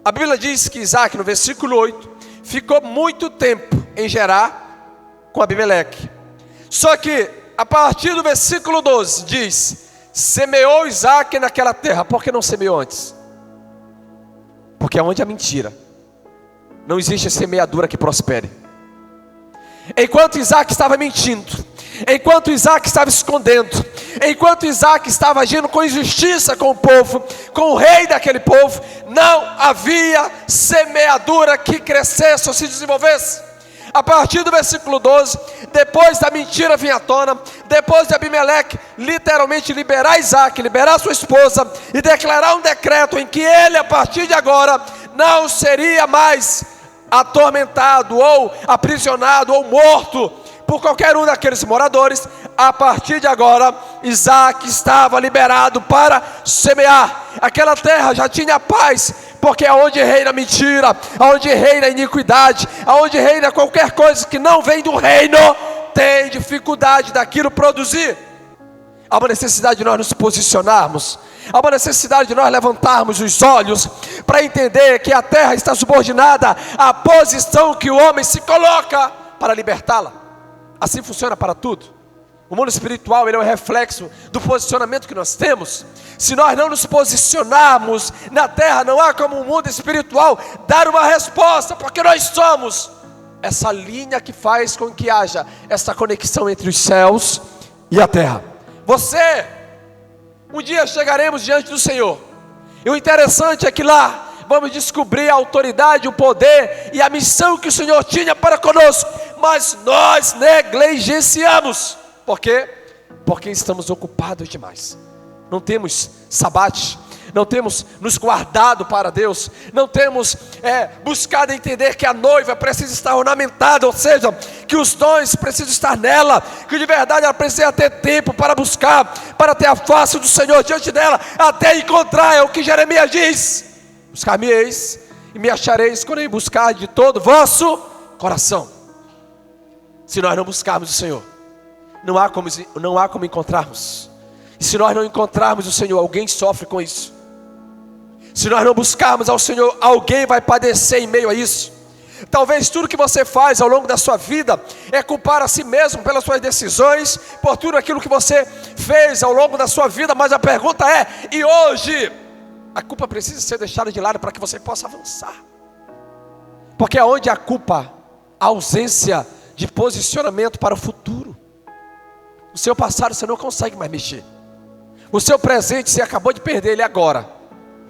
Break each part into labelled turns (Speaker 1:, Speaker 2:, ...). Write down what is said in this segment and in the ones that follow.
Speaker 1: A Bíblia diz que Isaac, no versículo 8, ficou muito tempo em Gerar com Abimeleque. Só que a partir do versículo 12 diz: semeou Isaac naquela terra. Por que não semeou antes? Porque é onde a mentira, não existe semeadura que prospere. Enquanto Isaac estava mentindo, enquanto Isaac estava escondendo, enquanto Isaac estava agindo com injustiça com o povo, com o rei daquele povo, não havia semeadura que crescesse ou se desenvolvesse. A partir do versículo 12, depois da mentira vir à tona, depois de Abimeleque literalmente liberar Isaac, liberar sua esposa e declarar um decreto em que ele, a partir de agora, não seria mais atormentado ou aprisionado ou morto por qualquer um daqueles moradores. A partir de agora, Isaac estava liberado para semear. Aquela terra já tinha paz, porque aonde reina mentira, aonde reina iniquidade, aonde reina qualquer coisa que não vem do reino, tem dificuldade daquilo produzir. Há uma necessidade de nós nos posicionarmos, há uma necessidade de nós levantarmos os olhos para entender que a terra está subordinada à posição que o homem se coloca para libertá-la. Assim funciona para tudo. O mundo espiritual, ele é um reflexo do posicionamento que nós temos. Se nós não nos posicionarmos na terra, não há como o mundo espiritual dar uma resposta, porque nós somos essa linha que faz com que haja essa conexão entre os céus e a terra. Você, um dia chegaremos diante do Senhor, e o interessante é que lá vamos descobrir a autoridade, o poder e a missão que o Senhor tinha para conosco, mas nós negligenciamos. Por quê? Porque estamos ocupados demais. Não temos sabate, não temos nos guardado para Deus, não temos buscado entender que a noiva precisa estar ornamentada, ou seja, que os dons precisam estar nela, que de verdade ela precisa ter tempo para buscar, para ter a face do Senhor diante dela, até encontrar. É o que Jeremias diz: buscar-me-eis e me achareis quando eu buscar de todo o vosso coração. Se nós não buscarmos o Senhor, não há como encontrarmos. E se nós não encontrarmos o Senhor, alguém sofre com isso. Se nós não buscarmos ao Senhor, alguém vai padecer em meio a isso. Talvez tudo que você faz ao longo da sua vida é culpar a si mesmo pelas suas decisões, por tudo aquilo que você fez ao longo da sua vida. Mas a pergunta é: e hoje? A culpa precisa ser deixada de lado para que você possa avançar. Porque aonde há culpa, a ausência de posicionamento para o futuro. O seu passado você não consegue mais mexer. O seu presente você acabou de perder ele agora,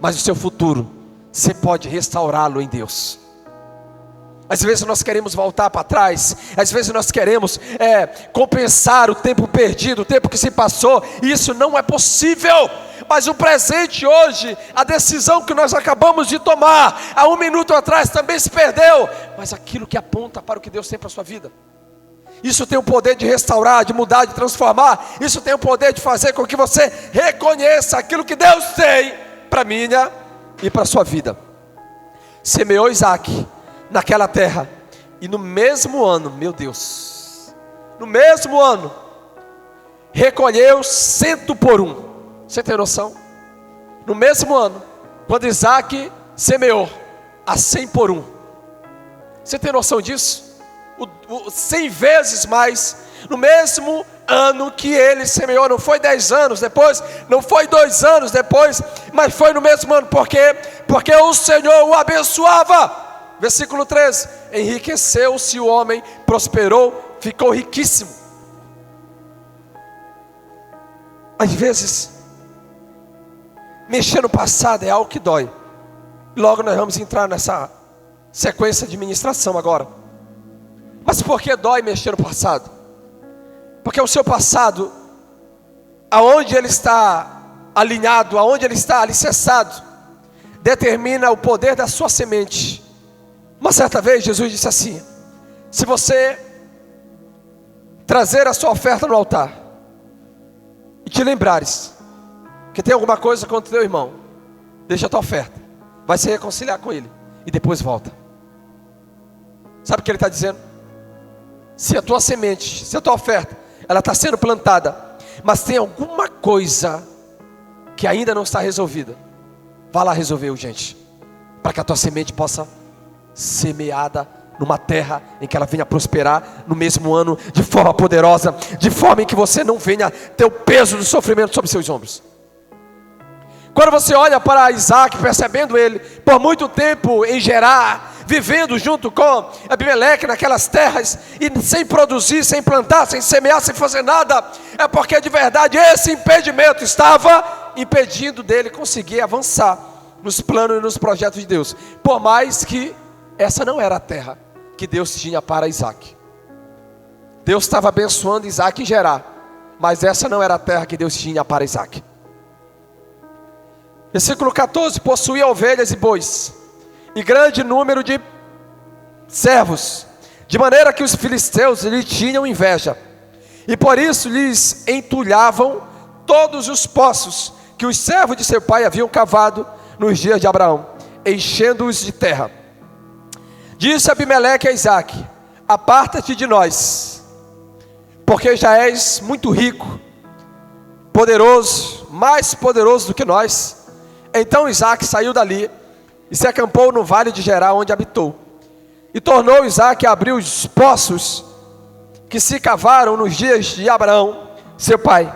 Speaker 1: mas o seu futuro você pode restaurá-lo em Deus. Às vezes nós queremos voltar para trás, às vezes nós queremos compensar o tempo perdido, o tempo que se passou, e isso não é possível. Mas o presente hoje, a decisão que nós acabamos de tomar há um minuto atrás também se perdeu, mas aquilo que aponta para o que Deus tem para a sua vida, isso tem o poder de restaurar, de mudar, de transformar. Isso tem o poder de fazer com que você reconheça aquilo que Deus tem para a minha e para a sua vida. Semeou Isaac naquela terra, e no mesmo ano, meu Deus, no mesmo ano, recolheu 100 por 1. Você tem noção? No mesmo ano, quando Isaac semeou, a 100 por 1. Você tem noção disso? 100 vezes mais, no mesmo ano que ele semeou. Não foi 10 anos depois, não foi 2 anos depois, mas foi no mesmo ano. Por quê? Porque o Senhor o abençoava. Versículo 13: enriqueceu-se o homem, prosperou, ficou riquíssimo. Às vezes, mexer no passado é algo que dói. Logo nós vamos entrar nessa sequência de ministração agora. Mas por que dói mexer no passado? Porque o seu passado, aonde ele está alinhado, aonde ele está alicerçado, determina o poder da sua semente. Uma certa vez Jesus disse assim: se você trazer a sua oferta no altar e te lembrares que tem alguma coisa contra o teu irmão, deixa a tua oferta, vai se reconciliar com ele e depois volta. Sabe o que ele está dizendo? Se a tua semente, se a tua oferta, ela está sendo plantada, mas tem alguma coisa que ainda não está resolvida, vá lá resolver, gente. para que a tua semente possa ser semeada numa terra em que ela venha prosperar no mesmo ano de forma poderosa, de forma em que você não venha ter o peso do sofrimento sobre seus ombros. Quando você olha para Isaac, percebendo ele por muito tempo em Gerar, vivendo junto com Abimeleque naquelas terras, e sem produzir, sem plantar, sem semear, sem fazer nada, é porque de verdade esse impedimento estava impedindo dele conseguir avançar nos planos e nos projetos de Deus, por mais que essa não era a terra que Deus tinha para Isaac. Deus estava abençoando Isaac em Gerar, mas essa não era a terra que Deus tinha para Isaac. Versículo 14: possuía ovelhas e bois, e grande número de servos, de maneira que os filisteus lhe tinham inveja, e por isso lhes entulhavam todos os poços que os servos de seu pai haviam cavado nos dias de Abraão, enchendo-os de terra. Disse Abimeleque a Isaac: aparta-te de nós, porque já és muito rico, poderoso, mais poderoso do que nós. Então Isaac saiu dali e se acampou no vale de Gerar, onde habitou. E tornou Isaac a abrir os poços que se cavaram nos dias de Abraão, seu pai,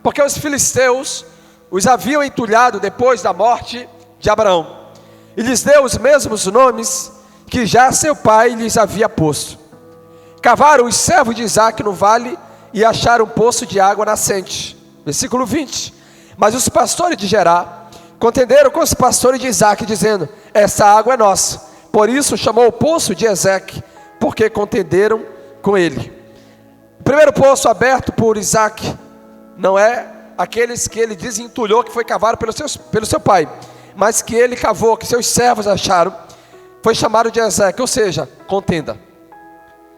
Speaker 1: porque os filisteus os haviam entulhado depois da morte de Abraão, e lhes deu os mesmos nomes que já seu pai lhes havia posto. Cavaram os servos de Isaac no vale e acharam um poço de água nascente. Versículo 20: mas os pastores de Gerar contenderam com os pastores de Isaac, dizendo: essa água é nossa. Por isso chamou o poço de Ezeque, porque contenderam com ele. O primeiro poço aberto por Isaac não é aqueles que ele desentulhou, que foi cavado pelo seu pai, mas que ele cavou, que seus servos acharam, foi chamado de Ezeque, ou seja, contenda.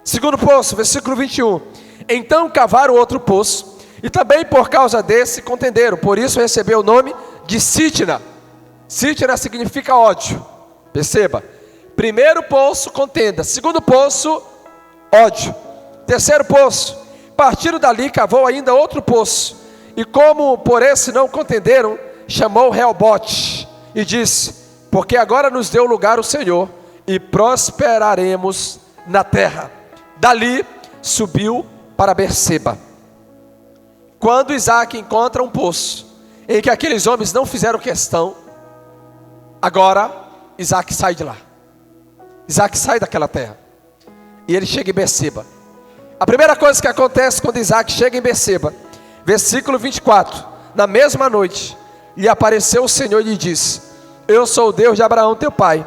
Speaker 1: Segundo poço, versículo 21: então cavaram outro poço, e também por causa desse contenderam, por isso recebeu o nome de Sitna. Sitna significa ódio. Perceba: primeiro poço, contenda; segundo poço, ódio; terceiro poço, partindo dali, cavou ainda outro poço, e como por esse não contenderam, chamou Reobote, e disse: porque agora nos deu lugar o Senhor, e prosperaremos na terra. Dali subiu para Berseba. Quando Isaac encontra um poço em que aqueles homens não fizeram questão, agora Isaac sai de lá. Isaac sai daquela terra e ele chega em Berseba. A primeira coisa que acontece quando Isaac chega em Berseba, versículo 24: na mesma noite lhe apareceu o Senhor e lhe disse: eu sou o Deus de Abraão teu pai,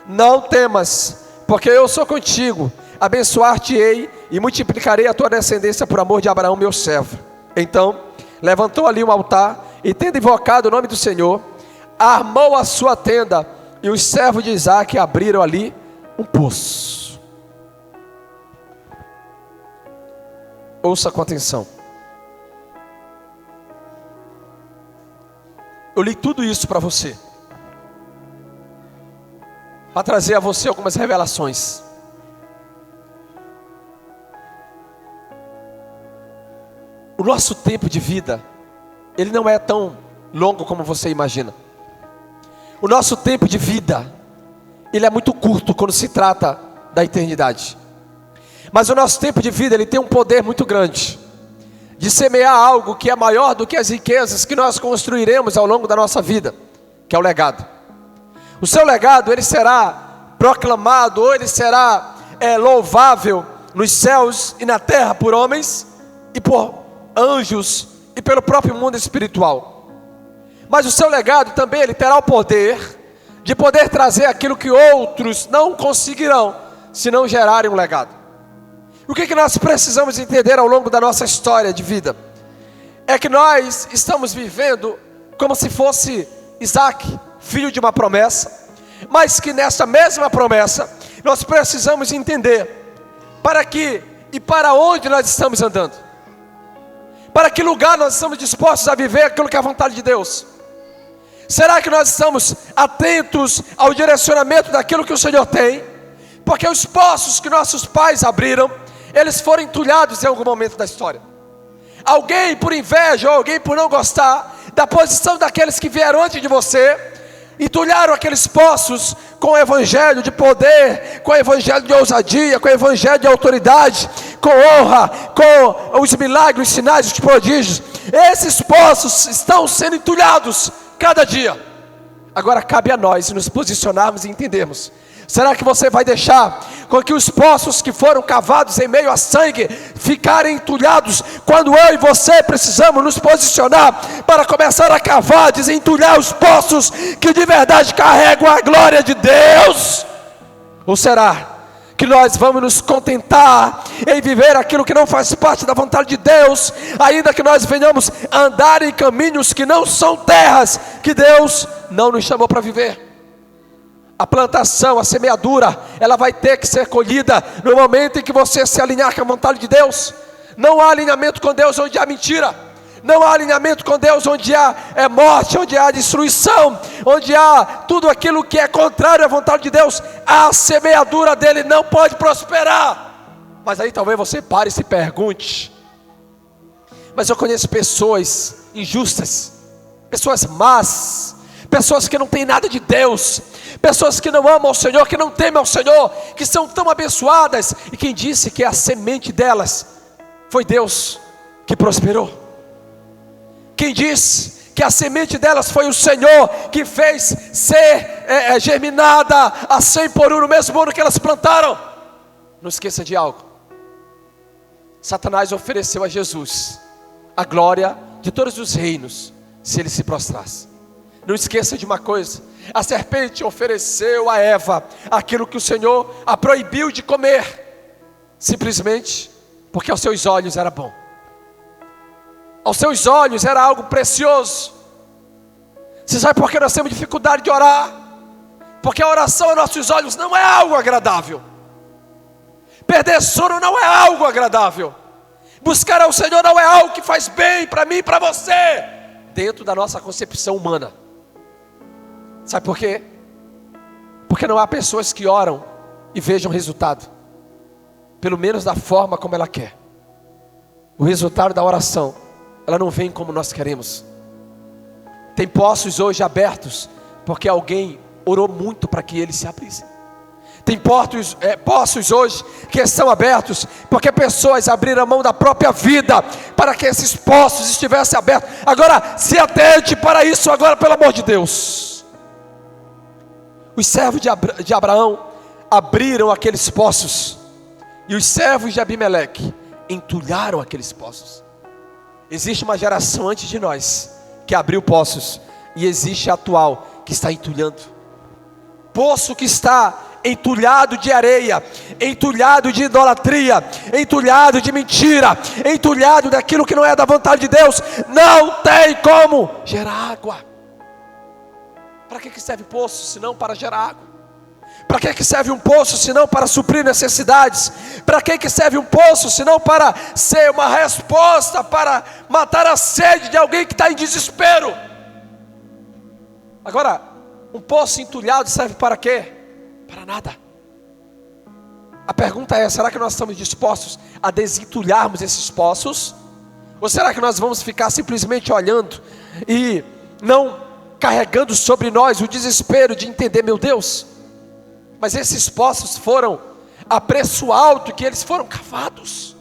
Speaker 1: não temas, porque eu sou contigo, abençoar-te-ei e multiplicarei a tua descendência por amor de Abraão meu servo. Então levantou ali um altar, e tendo invocado o nome do Senhor, armou a sua tenda, e os servos de Isaac abriram ali um poço. Ouça com atenção. Eu li tudo isso para você, para trazer a você algumas revelações. O nosso tempo de vida, ele não é tão longo como você imagina. O nosso tempo de vida, ele é muito curto quando se trata da eternidade. Mas o nosso tempo de vida, ele tem um poder muito grande de semear algo que é maior do que as riquezas que nós construiremos ao longo da nossa vida, que é o legado. O seu legado, ele será proclamado, ou ele será louvável nos céus e na terra por homens e por anjos e pelo próprio mundo espiritual. Mas o seu legado também, ele terá o poder de poder trazer aquilo que outros não conseguirão se não gerarem um legado. O que nós precisamos entender ao longo da nossa história de vida é que nós estamos vivendo como se fosse Isaac, filho de uma promessa, mas que nessa mesma promessa nós precisamos entender para que e para onde nós estamos andando, para que lugar nós estamos dispostos a viver aquilo que é a vontade de Deus. Será que nós estamos atentos ao direcionamento daquilo que o Senhor tem? Porque os poços que nossos pais abriram, eles foram entulhados em algum momento da história. Alguém por inveja, ou alguém por não gostar da posição daqueles que vieram antes de você, entulharam aqueles poços com o evangelho de poder, com o evangelho de ousadia, com o evangelho de autoridade, com honra, com os milagres, os sinais, os prodígios. Esses poços estão sendo entulhados cada dia. Agora cabe a nós nos posicionarmos e entendermos. Será que você vai deixar com que os poços que foram cavados em meio a sangue ficarem entulhados, quando eu e você precisamos nos posicionar para começar a cavar, desentulhar os poços que de verdade carregam a glória de Deus? Ou será que nós vamos nos contentar em viver aquilo que não faz parte da vontade de Deus, ainda que nós venhamos andar em caminhos que não são terras que Deus não nos chamou para viver? A plantação, a semeadura, ela vai ter que ser colhida no momento em que você se alinhar com a vontade de Deus. Não há alinhamento com Deus onde há mentira. Não há alinhamento com Deus onde há morte, onde há destruição, onde há tudo aquilo que é contrário à vontade de Deus. A semeadura dele não pode prosperar. Mas aí talvez você pare e se pergunte: mas eu conheço pessoas injustas, pessoas más, pessoas que não têm nada de Deus, pessoas que não amam o Senhor, que não temem ao Senhor, que são tão abençoadas. E quem disse que a semente delas foi Deus que prosperou? Quem disse que a semente delas foi o Senhor que fez ser germinada a 100 por 1 no mesmo ano que elas plantaram? Não esqueça de algo: Satanás ofereceu a Jesus a glória de todos os reinos se ele se prostrasse. Não esqueça de uma coisa: a serpente ofereceu a Eva aquilo que o Senhor a proibiu de comer, simplesmente porque aos seus olhos era bom, aos seus olhos era algo precioso. Você sabe por que nós temos dificuldade de orar? Porque a oração aos nossos olhos não é algo agradável. Perder sono não é algo agradável. Buscar ao Senhor não é algo que faz bem para mim e para você, dentro da nossa concepção humana. Sabe por quê? Porque não há pessoas que oram e vejam resultado, pelo menos da forma como ela quer. O resultado da oração, ela não vem como nós queremos. Tem poços hoje abertos porque alguém orou muito para que eles se abrissem. Tem poços hoje que estão abertos porque pessoas abriram a mão da própria vida para que esses poços estivessem abertos. Agora se atente para isso agora, pelo amor de Deus. Os servos de Abraão abriram aqueles poços, e os servos de Abimeleque entulharam aqueles poços. Existe uma geração antes de nós que abriu poços, e existe a atual que está entulhando. Poço que está entulhado de areia, entulhado de idolatria, entulhado de mentira, entulhado daquilo que não é da vontade de Deus, não tem como gerar água. Para que serve poço se não para gerar água? Para que serve um poço se não para suprir necessidades? Para que serve um poço se não para ser uma resposta para matar a sede de alguém que está em desespero? Agora, um poço entulhado serve para quê? Para nada. A pergunta é: será que nós estamos dispostos a desentulharmos esses poços? Ou será que nós vamos ficar simplesmente olhando e não carregando sobre nós o desespero de entender: meu Deus, mas esses poços foram a preço alto que eles foram cavados?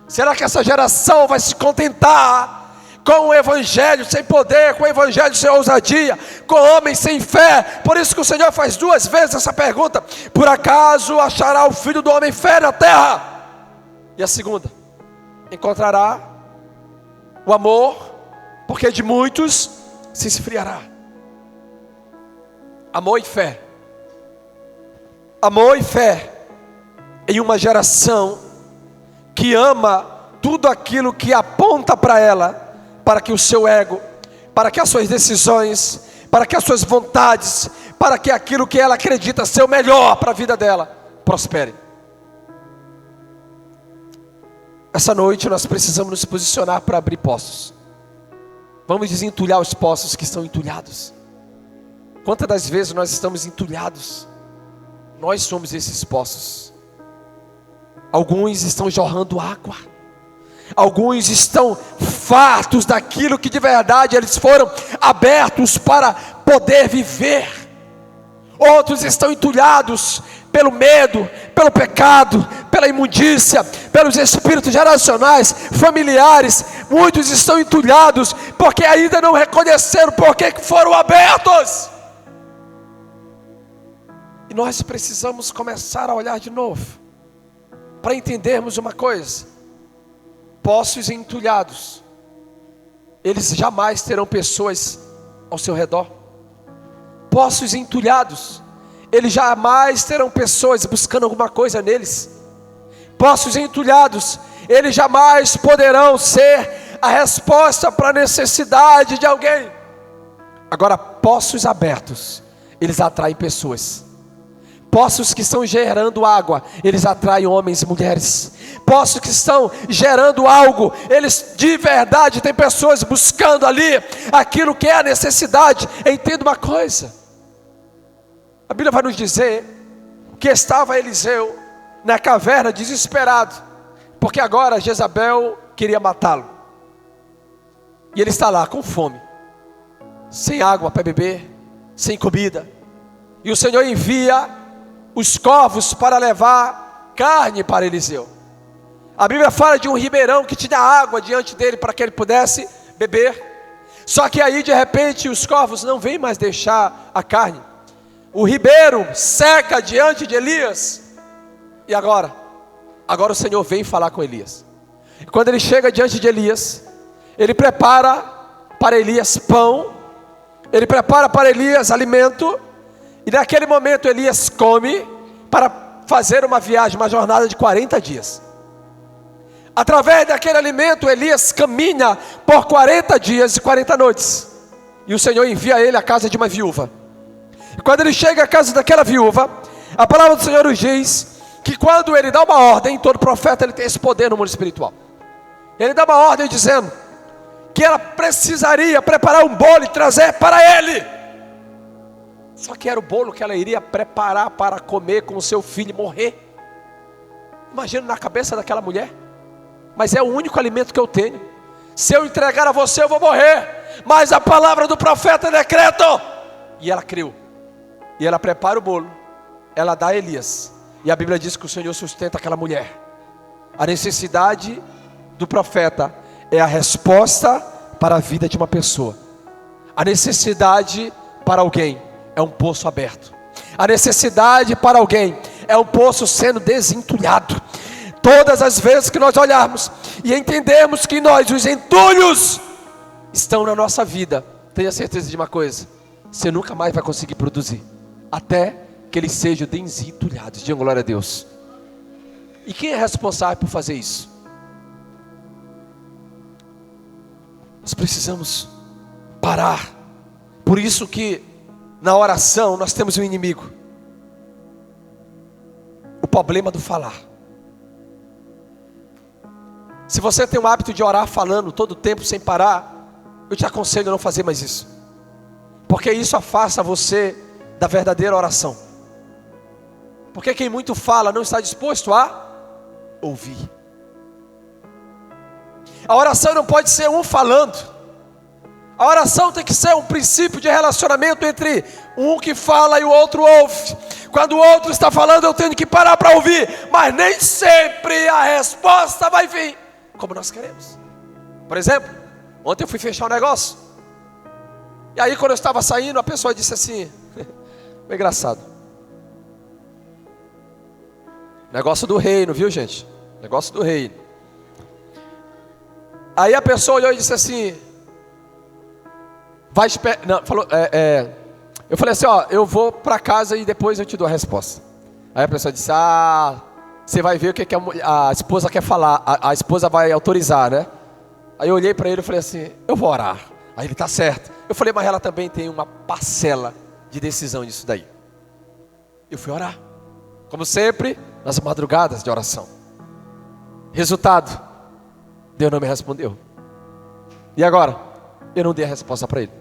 Speaker 1: Será que essa geração vai se contentar com o evangelho sem poder, com o evangelho sem ousadia, com homens sem fé? Por isso que o Senhor faz 2 vezes essa pergunta: por acaso achará o filho do homem fé na terra? E a segunda: encontrará o amor, porque de muitos se esfriará. Amor e fé. Amor e fé em uma geração que ama tudo aquilo que aponta para ela, para que o seu ego, para que as suas decisões, para que as suas vontades, para que aquilo que ela acredita ser o melhor para a vida dela, prospere. Essa noite nós precisamos nos posicionar para abrir poços. Vamos desentulhar os poços que estão entulhados. Quantas das vezes nós estamos entulhados? Nós somos esses poços. Alguns estão jorrando água, Alguns estão fartos daquilo que de verdade eles foram abertos para poder viver. Outros estão entulhados pelo medo, pelo pecado, pela imundícia, pelos espíritos geracionais, familiares. Muitos estão entulhados porque ainda não reconheceram porque foram abertos. E nós precisamos começar a olhar de novo, para entendermos uma coisa: poços entulhados, eles jamais terão pessoas ao seu redor. Poços entulhados, eles jamais terão pessoas buscando alguma coisa neles. Poços entulhados, eles jamais poderão ser a resposta para a necessidade de alguém. Agora, poços abertos, eles atraem pessoas. Poços que estão gerando água, eles atraem homens e mulheres. Poços que estão gerando algo, eles de verdade têm pessoas buscando ali aquilo que é a necessidade. Entenda uma coisa: a Bíblia vai nos dizer que estava Eliseu na caverna desesperado, porque agora Jezabel queria matá-lo. E ele está lá com fome, sem água para beber, sem comida. E o Senhor envia os corvos para levar carne para Eliseu. A Bíblia fala de um ribeirão que tinha água diante dele para que ele pudesse beber. Só que aí de repente os corvos não vêm mais deixar a carne. O ribeiro seca diante de Elias. E agora o Senhor vem falar com Elias. E quando ele chega diante de Elias, ele prepara para Elias pão, ele prepara para Elias alimento. E naquele momento Elias come para fazer uma viagem, uma jornada de 40 dias. Através daquele alimento, Elias caminha por 40 dias e 40 noites. E o Senhor envia ele à casa de uma viúva. E quando ele chega à casa daquela viúva, a palavra do Senhor nos diz que quando ele dá uma ordem, todo profeta ele tem esse poder no mundo espiritual. Ele dá uma ordem dizendo que ela precisaria preparar um bolo e trazer para ele. Só que era o bolo que ela iria preparar para comer com o seu filho e morrer. Imagina na cabeça daquela mulher: mas é o único alimento que eu tenho. Se eu entregar a você eu vou morrer, mas a palavra do profeta é decreto. E ela creu. E ela prepara o bolo, ela dá a Elias. E a Bíblia diz que o Senhor sustenta aquela mulher. A necessidade do profeta é a resposta para a vida de uma pessoa. A necessidade para alguém é um poço aberto. A necessidade para alguém é um poço sendo desentulhado. Todas as vezes que nós olharmos e entendermos que os entulhos estão na nossa vida, tenha certeza de uma coisa: você nunca mais vai conseguir produzir, até que eles sejam desentulhados. Diga glória a Deus. E quem é responsável por fazer isso? Nós precisamos parar. Por isso que na oração nós temos um inimigo: o problema do falar. Se você tem o hábito de orar falando todo o tempo sem parar, eu te aconselho a não fazer mais isso, porque isso afasta você da verdadeira oração. Porque quem muito fala não está disposto a ouvir. A oração não pode ser um falando. A oração tem que ser um princípio de relacionamento entre um que fala e o outro ouve. Quando o outro está falando, eu tenho que parar para ouvir. Mas nem sempre a resposta vai vir como nós queremos. Por exemplo, ontem eu fui fechar um negócio. E aí quando eu estava saindo, a pessoa disse assim, foi engraçado: negócio do reino, viu gente? Negócio do reino. Aí a pessoa olhou e disse assim, vai esperar. Não, falou, eu falei assim, ó, eu vou para casa e depois eu te dou a resposta. Aí a pessoa disse, você vai ver o que a esposa quer falar, a esposa vai autorizar, né? Aí eu olhei para ele e falei assim, eu vou orar. Aí ele, tá certo. Eu falei, mas ela também tem uma parcela de decisão nisso daí. Eu fui orar, como sempre, nas madrugadas de oração. Resultado, Deus não me respondeu. E agora? Eu não dei a resposta para ele.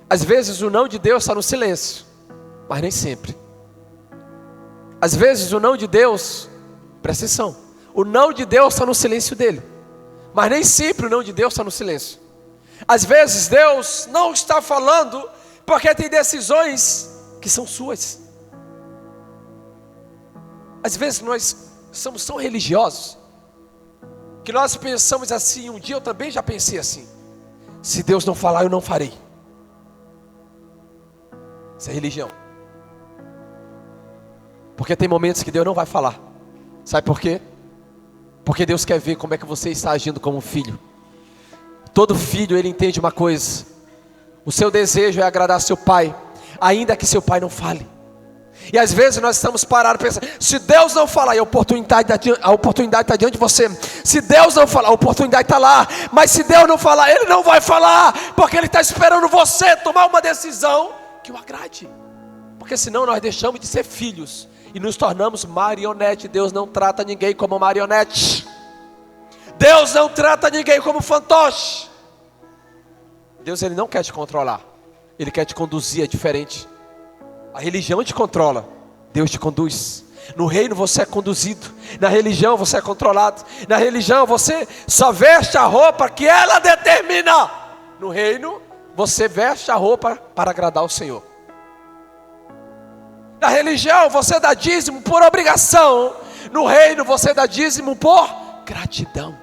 Speaker 1: Às vezes o não de Deus está no silêncio, mas nem sempre. Às vezes o não de Deus, presta atenção, o não de Deus está no silêncio dele. Mas nem sempre o não de Deus está no silêncio. Às vezes Deus não está falando porque tem decisões que são suas. Às vezes nós somos tão religiosos que nós pensamos assim. Um dia eu também já pensei assim: se Deus não falar, eu não farei. Isso é religião. Porque tem momentos que Deus não vai falar. Sabe por quê? Porque Deus quer ver como é que você está agindo como filho. Todo filho, ele entende uma coisa: o seu desejo é agradar seu pai, ainda que seu pai não fale. E às vezes nós estamos parados pensando: se Deus não falar, a oportunidade está diante de você. Se Deus não falar, a oportunidade está lá. Mas se Deus não falar, Ele não vai falar, porque Ele está esperando você tomar uma decisão que o agrade. Porque senão nós deixamos de ser filhos e nos tornamos marionete. Deus não trata ninguém como marionete. Deus não trata ninguém como fantoche. Deus, Ele não quer te controlar, Ele quer te conduzir. É diferente. A religião te controla, Deus te conduz. No reino você é conduzido, na religião você é controlado. Na religião você só veste a roupa que ela determina. No reino você veste a roupa para agradar o Senhor. Na religião você dá dízimo por obrigação. No reino você dá dízimo por gratidão.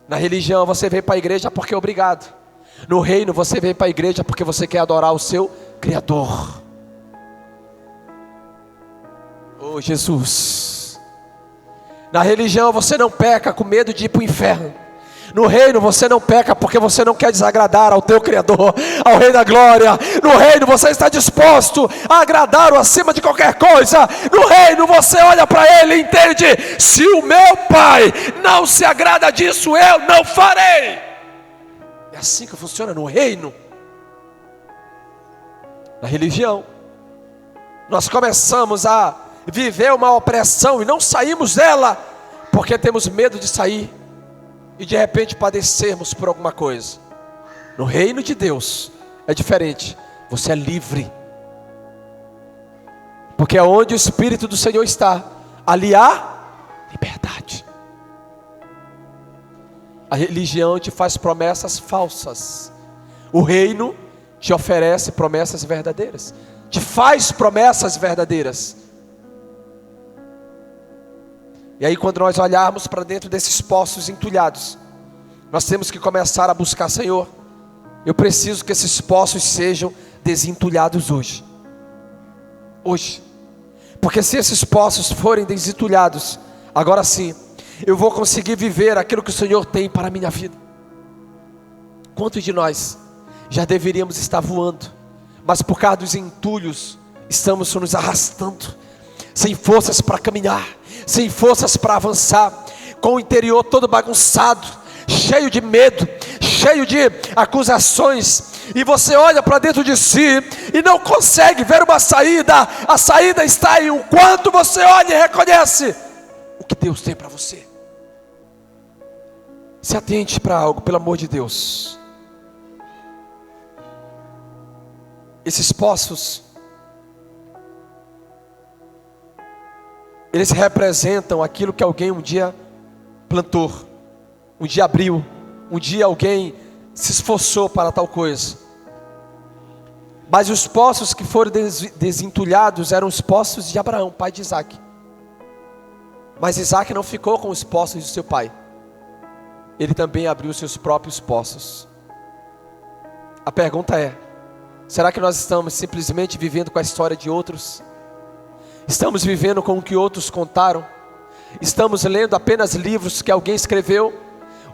Speaker 1: Na religião você vem para a igreja porque é obrigado. No reino você vem para a igreja porque você quer adorar o seu Criador. Oh Jesus. Na religião você não peca com medo de ir para o inferno. No reino você não peca porque você não quer desagradar ao teu Criador, ao Rei da Glória. No reino você está disposto a agradar-o acima de qualquer coisa. No reino você olha para Ele e entende: se o meu Pai não se agrada disso, eu não farei. É assim que funciona no reino. Na religião nós começamos a viver uma opressão e não saímos dela porque temos medo de sair e de repente padecermos por alguma coisa. No reino de Deus é diferente. Você é livre, porque onde o Espírito do Senhor está, ali há liberdade. A religião te faz promessas falsas. O reino te oferece promessas verdadeiras, te faz promessas verdadeiras. E aí quando nós olharmos para dentro desses poços entulhados, nós temos que começar a buscar: Senhor, eu preciso que esses poços sejam desentulhados hoje. Hoje. Porque se esses poços forem desentulhados, agora sim, eu vou conseguir viver aquilo que o Senhor tem para a minha vida. Quantos de nós já deveríamos estar voando, mas por causa dos entulhos, estamos nos arrastando, sem forças para caminhar, sem forças para avançar, com o interior todo bagunçado, cheio de medo, cheio de acusações, e você olha para dentro de si e não consegue ver uma saída. A saída está em o quanto você olha e reconhece o que Deus tem para você. Se atente para algo, pelo amor de Deus. Esses poços, eles representam aquilo que alguém um dia plantou, um dia abriu, um dia alguém se esforçou para tal coisa. Mas os poços que foram desentulhados eram os poços de Abraão, pai de Isaac. Mas Isaac não ficou com os poços de seu pai. Ele também abriu seus próprios poços. A pergunta é: será que nós estamos simplesmente vivendo com a história de outros? Estamos vivendo com o que outros contaram? Estamos lendo apenas livros que alguém escreveu?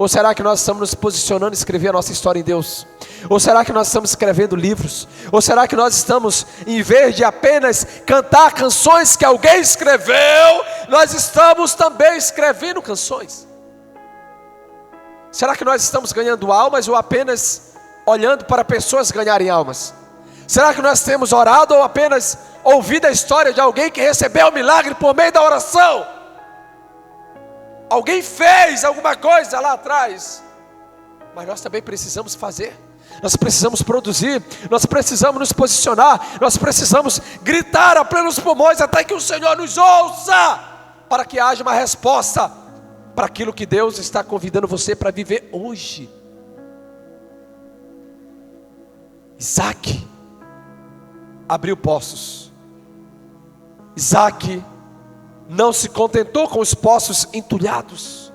Speaker 1: Ou será que nós estamos nos posicionando a escrever a nossa história em Deus? Ou será que nós estamos escrevendo livros? Ou será que nós estamos, em vez de apenas cantar canções que alguém escreveu, nós estamos também escrevendo canções? Será que nós estamos ganhando almas ou apenas olhando para pessoas ganharem almas? Será que nós temos orado ou apenas ouvido a história de alguém que recebeu o milagre por meio da oração? Alguém fez alguma coisa lá atrás, mas nós também precisamos fazer. Nós precisamos produzir, nós precisamos nos posicionar, nós precisamos gritar a plenos pulmões até que o Senhor nos ouça. para que haja uma resposta para aquilo que Deus está convidando você para viver hoje. Isaac abriu poços. Isaac não se contentou com os poços entulhados.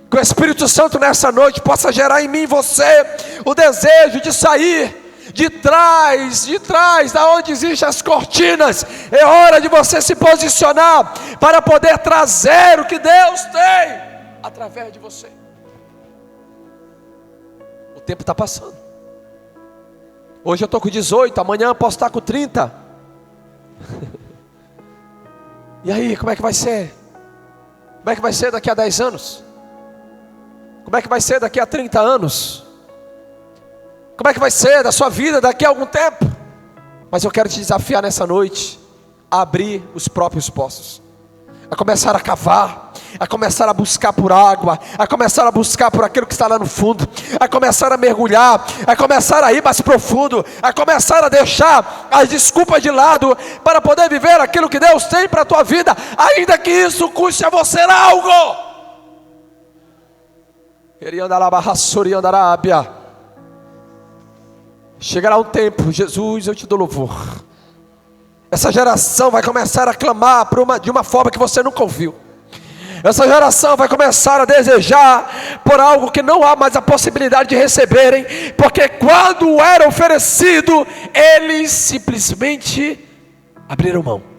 Speaker 1: Que o Espírito Santo nessa noite possa gerar em mim e você o desejo de sair de trás da onde existem as cortinas. É hora de você se posicionar para poder trazer o que Deus tem através de você. O tempo está passando. Hoje eu estou com 18, amanhã eu posso estar com 30. E aí, como é que vai ser? Como é que vai ser daqui a 10 anos? Como é que vai ser daqui a 30 anos? Como é que vai ser da sua vida daqui a algum tempo? Mas eu quero te desafiar nessa noite a abrir os próprios poços, a começar a cavar, a começar a buscar por água, a começar a buscar por aquilo que está lá no fundo, a começar a mergulhar, a começar a ir mais profundo, a começar a deixar as desculpas de lado para poder viver aquilo que Deus tem para a tua vida, ainda que isso custe a você algo. Chegará um tempo, Jesus, eu te dou louvor. Essa geração vai começar a clamar de uma forma que você nunca ouviu. Essa geração vai começar a desejar por algo que não há mais a possibilidade de receberem, porque quando era oferecido, eles simplesmente abriram mão.